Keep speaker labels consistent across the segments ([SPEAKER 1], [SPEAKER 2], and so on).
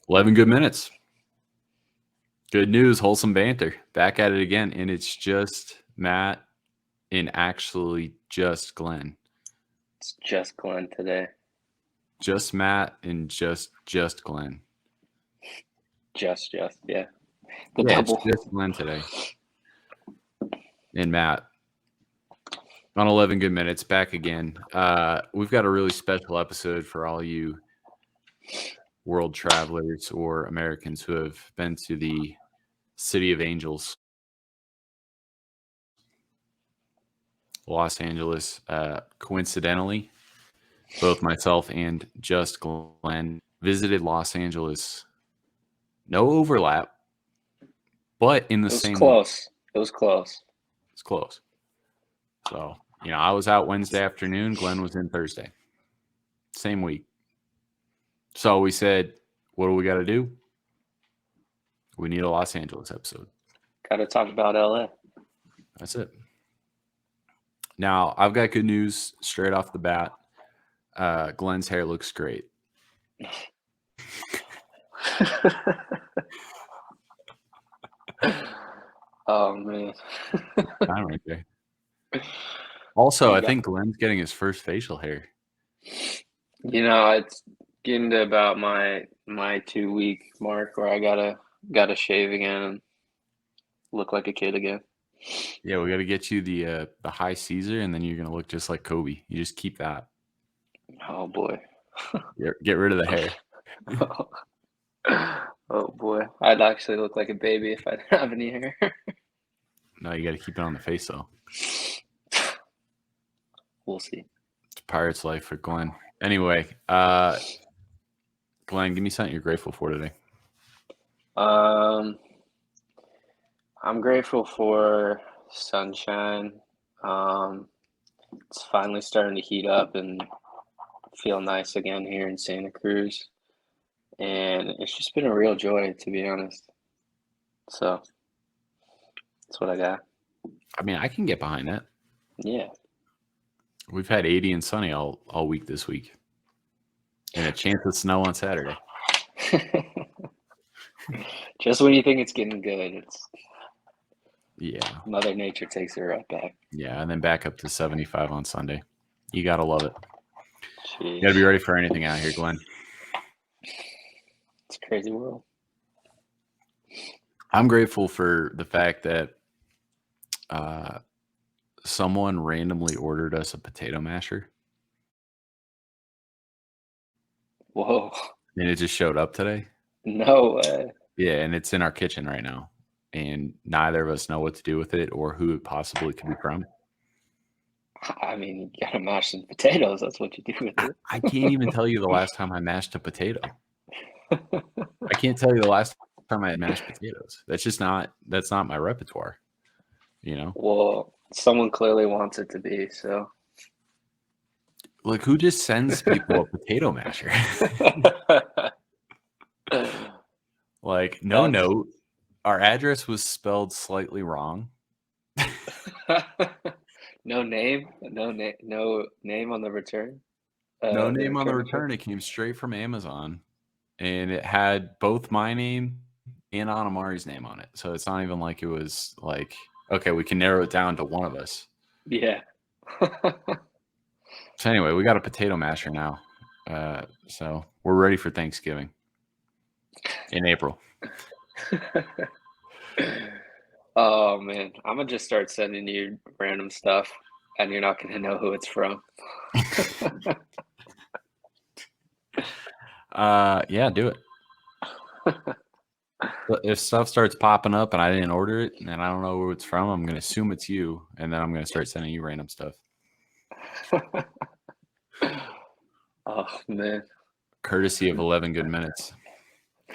[SPEAKER 1] 11 good minutes. Good news, wholesome banter. Back at it again, and it's just Matt and actually just Glen.
[SPEAKER 2] It's Just Glen today.
[SPEAKER 1] Just Matt and just Glen.
[SPEAKER 2] Just, yeah. The
[SPEAKER 1] Yeah,
[SPEAKER 2] double.
[SPEAKER 1] it's just Glen today. And Matt on 11 good minutes, back again. We've got a really special episode for all you world travelers or Americans who have been to the City of Angels, Los Angeles. Coincidentally, both myself and Just Glen visited Los Angeles. No overlap, but in the same week.
[SPEAKER 2] Close. It was close.
[SPEAKER 1] It's close. So, I was out Wednesday afternoon. Glenn was in Thursday. Same week. So we said, what do we got to do? We need a Los Angeles episode.
[SPEAKER 2] Got to talk about LA.
[SPEAKER 1] That's it. Now, I've got good news straight off the bat. Glenn's hair looks great.
[SPEAKER 2] Oh, man.
[SPEAKER 1] I'm right there. Also, I think Glenn's getting his first facial hair.
[SPEAKER 2] It's getting to about my 2-week mark where I gotta shave again and look like a kid again.
[SPEAKER 1] Yeah, we got to get you the high Caesar, and then you're gonna look just like Kobe. You just keep that.
[SPEAKER 2] Oh boy.
[SPEAKER 1] Get rid of the hair.
[SPEAKER 2] Oh boy, I'd actually look like a baby if I didn't have any hair.
[SPEAKER 1] No, you got to keep it on the face though.
[SPEAKER 2] We'll see.
[SPEAKER 1] It's Pirate's life for Glenn. Anyway, Glenn, give me something you're grateful for today.
[SPEAKER 2] I'm grateful for sunshine. It's finally starting to heat up and feel nice again here in Santa Cruz. And it's just been a real joy, to be honest. So that's what I got.
[SPEAKER 1] I mean, I can get behind that.
[SPEAKER 2] Yeah.
[SPEAKER 1] We've had 80 and sunny all week this week. And a chance of snow on Saturday.
[SPEAKER 2] Just when you think it's getting good,
[SPEAKER 1] yeah.
[SPEAKER 2] Mother Nature takes it right back.
[SPEAKER 1] Yeah, and then back up to 75 on Sunday. You got to love it.
[SPEAKER 2] Jeez.
[SPEAKER 1] You got to be ready for anything out here, Glenn.
[SPEAKER 2] It's a crazy world.
[SPEAKER 1] I'm grateful for the fact that someone randomly ordered us a potato masher.
[SPEAKER 2] Whoa.
[SPEAKER 1] And it just showed up today.
[SPEAKER 2] No way.
[SPEAKER 1] Yeah, and it's in our kitchen right now. And neither of us know what to do with it or who it possibly could be from.
[SPEAKER 2] I mean, you gotta mash some potatoes. That's what you do with it.
[SPEAKER 1] I can't even tell you the last time I mashed a potato. I can't tell you the last time I had mashed potatoes. That's not my repertoire.
[SPEAKER 2] Well, someone clearly wants it to be, so.
[SPEAKER 1] Like, who just sends people a potato masher? Like, no note. Our address was spelled slightly wrong.
[SPEAKER 2] No name on the return.
[SPEAKER 1] No name on the return. It came straight from Amazon, and it had both my name and Anamari's name on it. So it's not even like it was like, okay, we can narrow it down to one of us.
[SPEAKER 2] Yeah.
[SPEAKER 1] So anyway, we got a potato masher now. So we're ready for Thanksgiving in April.
[SPEAKER 2] Oh man, I'm gonna just start sending you random stuff, and you're not gonna know who it's from.
[SPEAKER 1] Yeah, do it. But if stuff starts popping up and I didn't order it and I don't know who it's from, I'm gonna assume it's you, and then I'm gonna start sending you random stuff.
[SPEAKER 2] Oh man.
[SPEAKER 1] Courtesy of 11 good minutes.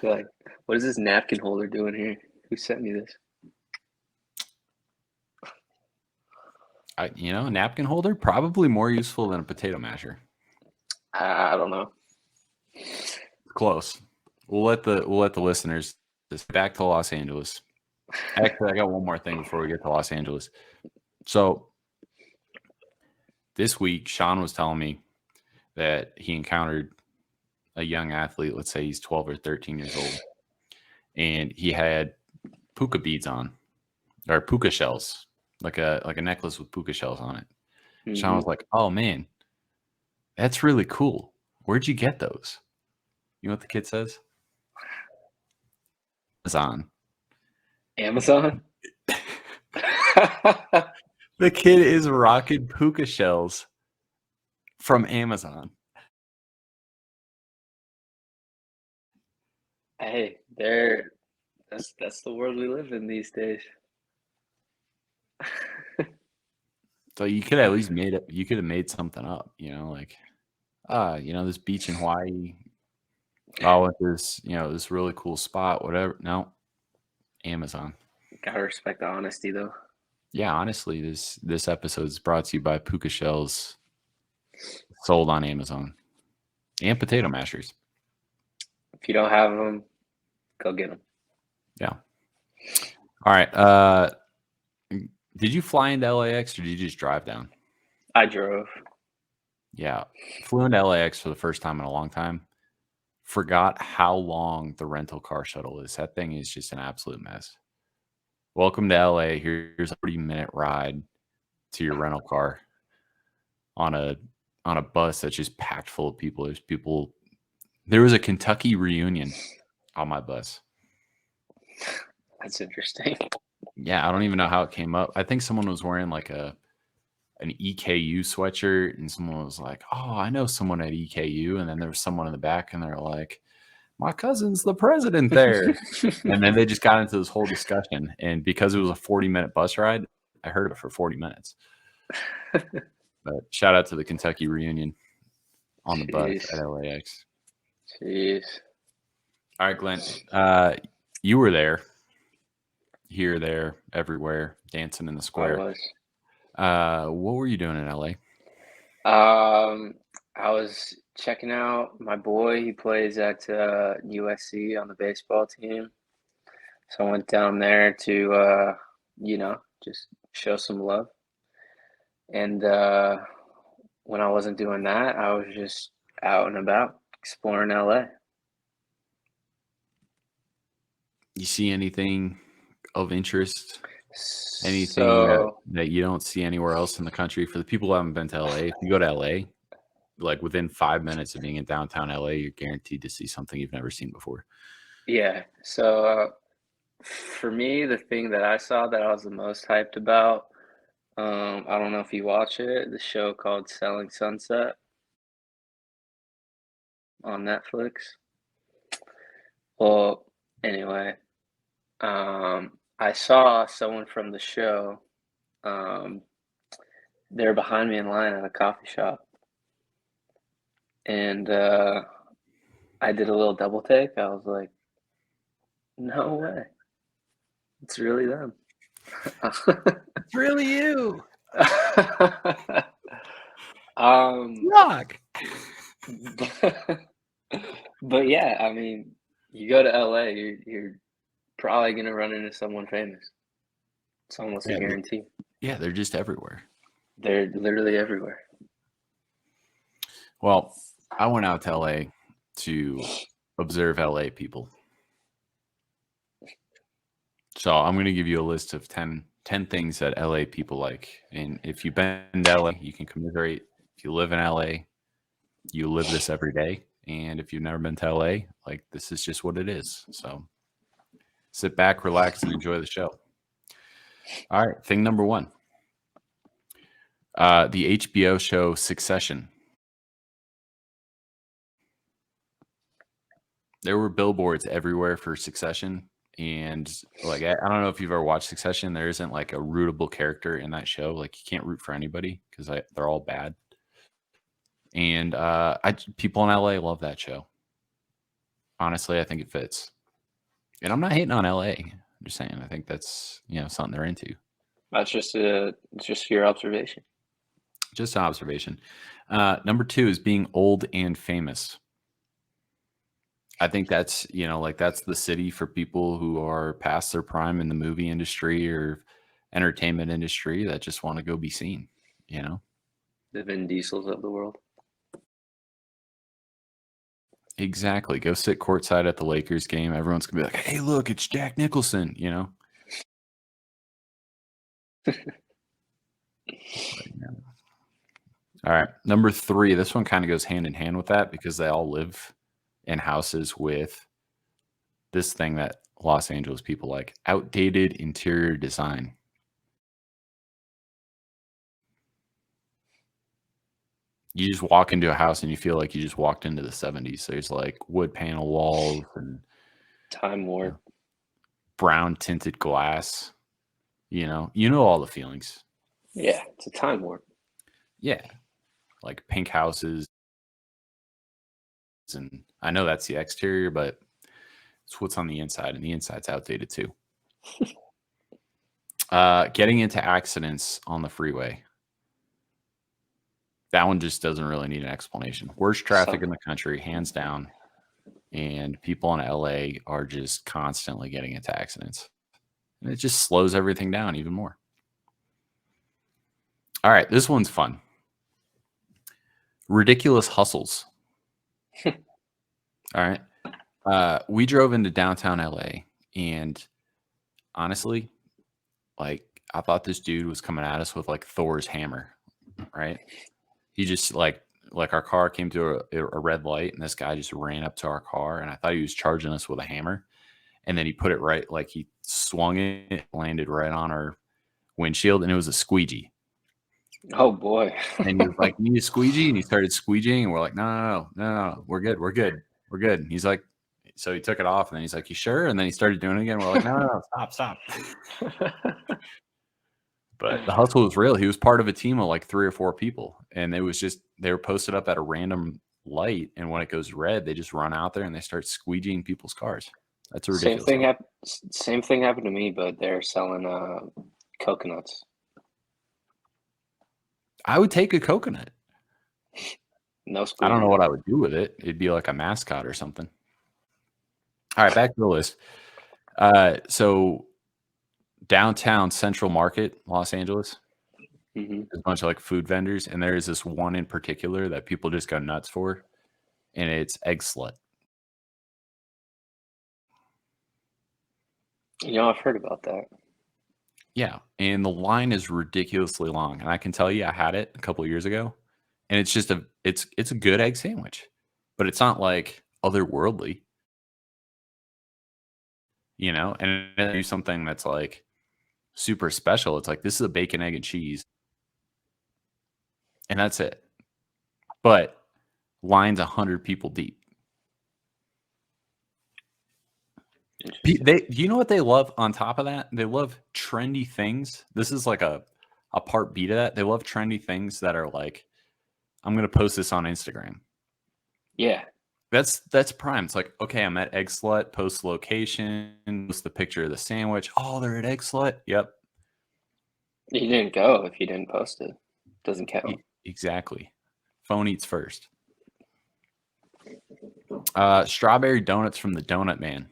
[SPEAKER 2] Like, what is this napkin holder doing here? Who sent me this?
[SPEAKER 1] A napkin holder, probably more useful than a potato masher.
[SPEAKER 2] I don't know.
[SPEAKER 1] Close. We'll let the listeners just back to Los Angeles. Actually, I got one more thing before we get to Los Angeles. So this week, Sean was telling me that he encountered a young athlete, let's say he's 12 or 13 years old, and he had puka beads on, or puka shells, like a necklace with puka shells on it. Sean was like, "Oh man, that's really cool. Where'd you get those?" You know what the kid says? Amazon.
[SPEAKER 2] Amazon?
[SPEAKER 1] The kid is rocking puka shells from Amazon.
[SPEAKER 2] Hey, that's the world we live in these days.
[SPEAKER 1] So you could at least made it. You could have made something up, like, this beach in Hawaii. Oh, with this, this really cool spot, whatever. No, Amazon.
[SPEAKER 2] Gotta respect the honesty, though.
[SPEAKER 1] Yeah, honestly, this episode is brought to you by puka shells sold on Amazon and potato mashers.
[SPEAKER 2] If you don't have them, go get them.
[SPEAKER 1] Yeah. All right. Did you fly into LAX or did you just drive down?
[SPEAKER 2] I drove.
[SPEAKER 1] Yeah. Flew into LAX for the first time in a long time. Forgot how long the rental car shuttle is. That thing is just an absolute mess. Welcome to LA. Here's a 30-minute ride to your rental car on a bus that's just packed full of people. There was a Kentucky reunion on my bus.
[SPEAKER 2] That's interesting.
[SPEAKER 1] Yeah, I don't even know how it came up. I think someone was wearing like an EKU sweatshirt, and someone was like, "Oh, I know someone at EKU," and then there was someone in the back, and they're like, "My cousin's the president there," and then they just got into this whole discussion. And because it was a 40-minute bus ride, I heard it for 40 minutes. But shout out to the Kentucky reunion on the bus at LAX.
[SPEAKER 2] Jeez.
[SPEAKER 1] All right, Glenn, you were there, here, there, everywhere, dancing in the square.
[SPEAKER 2] I was.
[SPEAKER 1] What were you doing in LA?
[SPEAKER 2] I was checking out my boy. He plays at USC on the baseball team. So I went down there to, just show some love. And when I wasn't doing that, I was just out and about exploring LA.
[SPEAKER 1] You see anything of interest? Anything
[SPEAKER 2] So,
[SPEAKER 1] that you don't see anywhere else in the country? For the people who haven't been to LA, if you go to LA, like within 5 minutes of being in downtown LA, you're guaranteed to see something you've never seen before.
[SPEAKER 2] yeah. So for me, the thing that I saw that I was the most hyped about, I don't know if you watch it, the show called Selling Sunset on Netflix. Well, anyway, I saw someone from the show. Um, they're behind me in line at a coffee shop, and I did a little double take. I was like, "No way, it's really them."
[SPEAKER 1] It's really you.
[SPEAKER 2] Rock. But yeah, I mean, you go to LA, you're probably gonna run into someone famous. It's almost a guarantee.
[SPEAKER 1] Yeah, they're just everywhere.
[SPEAKER 2] They're literally everywhere.
[SPEAKER 1] Well, I went out to LA to observe LA people. So I'm going to give you a list of 10 things that LA people like. And if you've been to LA, you can commiserate. If you live in LA, you live this every day. And if you've never been to LA, like, this is just what it is. So sit back, relax, and enjoy the show. All right. Thing number one. The HBO show Succession. There were billboards everywhere for Succession. And like, I don't know if you've ever watched Succession. There isn't like a rootable character in that show. Like, you can't root for anybody because they're all bad. And people in LA love that show. Honestly, I think it fits. And I'm not hating on LA. I'm just saying, I think that's, something they're into.
[SPEAKER 2] That's just your observation.
[SPEAKER 1] Just an observation. Number 2 is being old and famous. I think that's, that's the city for people who are past their prime in the movie industry or entertainment industry that just want to go be seen,
[SPEAKER 2] The Vin Diesels of the world.
[SPEAKER 1] Exactly. Go sit courtside at the Lakers game. Everyone's gonna be like, "Hey, look, it's Jack Nicholson." All right, number 3. This one kind of goes hand in hand with that because they all live in houses with this thing that Los Angeles people like: outdated interior design. You just walk into a house and you feel like you just walked into the 70s. There's like wood panel walls and
[SPEAKER 2] Time warp.
[SPEAKER 1] brown tinted glass. You know all the feelings.
[SPEAKER 2] Yeah, it's a time warp.
[SPEAKER 1] Yeah, like pink houses, and I know that's the exterior, but it's what's on the inside, and the inside's outdated too. Getting into accidents on the freeway. That one just doesn't really need an explanation. Worst traffic in the country, hands down. And people in LA are just constantly getting into accidents. And it just slows everything down even more. All right, this one's fun. Ridiculous hustles. All right. We drove into downtown LA, and honestly, like, I thought this dude was coming at us with like Thor's hammer, right? He just like our car came to a red light, and this guy just ran up to our car, and I thought he was charging us with a hammer. And then he put it right, like he swung it, landed right on our windshield, and it was a squeegee.
[SPEAKER 2] Oh boy.
[SPEAKER 1] And he was like, "Need a squeegee?" And he started squeegeeing, and we're like, "No, we're good, we're good, we're good." And he's like, so he took it off, and then he's like, "You sure?" And then he started doing it again. We're like, "No, stop." But the hustle was real. He was part of a team of like 3 or 4 people, and it was just they were posted up at a random light, and when it goes red, they just run out there and they start squeegeeing people's cars. That's a
[SPEAKER 2] Same
[SPEAKER 1] ridiculous
[SPEAKER 2] thing
[SPEAKER 1] hustle.
[SPEAKER 2] happened. Same thing happened to me, but they're selling coconuts.
[SPEAKER 1] I would take a coconut.
[SPEAKER 2] No
[SPEAKER 1] I don't
[SPEAKER 2] squeegee
[SPEAKER 1] know what
[SPEAKER 2] though.
[SPEAKER 1] I would do with it. It'd be like a mascot or something. All right, back to the list. So downtown Central Market, Los Angeles,
[SPEAKER 2] Hmm.
[SPEAKER 1] there's a bunch of like food vendors, and there is this one in particular that people just go nuts for, and it's egg slut.
[SPEAKER 2] I've heard about that.
[SPEAKER 1] Yeah, and the line is ridiculously long, and I can tell you, I had it a couple of years ago, and it's just it's a good egg sandwich, but it's not like otherworldly, And then do something that's like super special. It's like this is a bacon, egg, and cheese, and that's it. But line's 100 people deep.
[SPEAKER 2] Interesting.
[SPEAKER 1] You know what they love on top of that? They love trendy things. This is like a part B to that. They love trendy things that are like, I'm gonna post this on Instagram.
[SPEAKER 2] Yeah.
[SPEAKER 1] That's prime. It's like, okay, I'm at Egg Slut, post location, post the picture of the sandwich. Oh, they're at Egg Slut. Yep.
[SPEAKER 2] You didn't go if you didn't post it. Doesn't count.
[SPEAKER 1] Exactly. Phone eats first. Strawberry donuts from the Donut Man.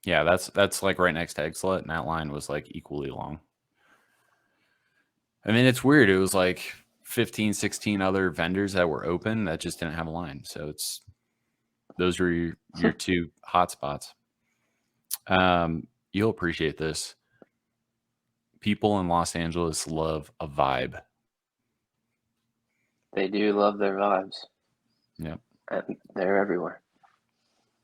[SPEAKER 1] Yeah, that's like right next to Egg Slut, and that line was like equally long. I mean, it's weird. It was like 15, 16 other vendors that were open that just didn't have a line. So those were your 2 hotspots. You'll appreciate this. People in Los Angeles love a vibe.
[SPEAKER 2] They do love their vibes,
[SPEAKER 1] Yep.
[SPEAKER 2] and they're everywhere.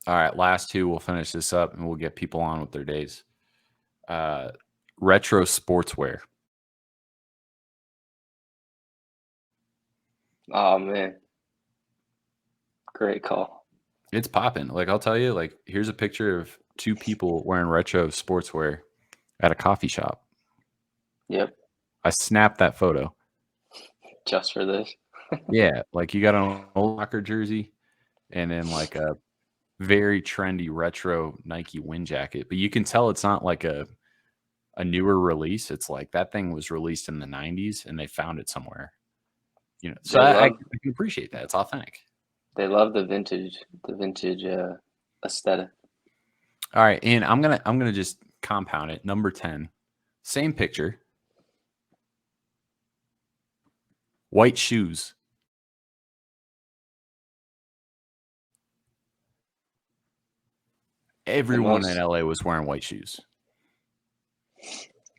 [SPEAKER 1] All right, last 2. We'll finish this up and we'll get people on with their days. Retro sportswear.
[SPEAKER 2] Oh man, great call.
[SPEAKER 1] It's popping. Like I'll tell you, like here's a picture of 2 people wearing retro sportswear at a coffee shop.
[SPEAKER 2] Yep,
[SPEAKER 1] I snapped that photo.
[SPEAKER 2] just for this.
[SPEAKER 1] Yeah, like you got an old Locker jersey and then like a very trendy retro Nike wind jacket, but you can tell it's not like a newer release. It's like that thing was released in the 90s and they found it somewhere. So
[SPEAKER 2] They
[SPEAKER 1] I
[SPEAKER 2] love
[SPEAKER 1] can appreciate that. It's authentic.
[SPEAKER 2] they love the vintage aesthetic.
[SPEAKER 1] All right, and I'm gonna just compound it. Number 10, same picture, White shoes. Everyone in LA was wearing white shoes.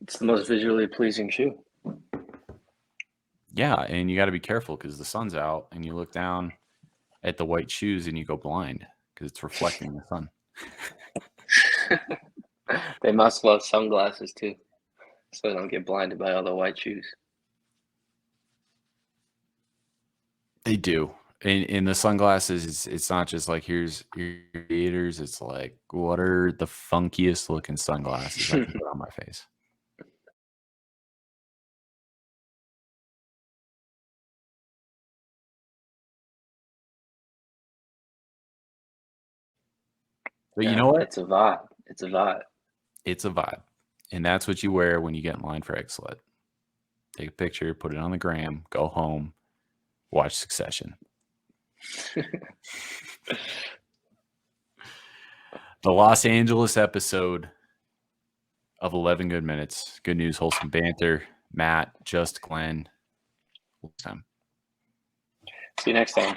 [SPEAKER 2] It's the most visually pleasing shoe.
[SPEAKER 1] Yeah, and you got to be careful because the sun's out and you look down at the white shoes and you go blind because it's reflecting the sun.
[SPEAKER 2] They must love sunglasses too, so they don't get blinded by all the white shoes.
[SPEAKER 1] They do. In the sunglasses, it's not just like here's your creators. It's like, what are the funkiest looking sunglasses I can put on my face? But you know what?
[SPEAKER 2] It's a vibe. It's a vibe.
[SPEAKER 1] It's a vibe. And that's what you wear when you get in line for egg salad. Take a picture, put it on the gram, go home, watch Succession. The Los Angeles episode of 11 Good Minutes. Good news, wholesome banter. Matt, Just Glen.
[SPEAKER 2] See you next time.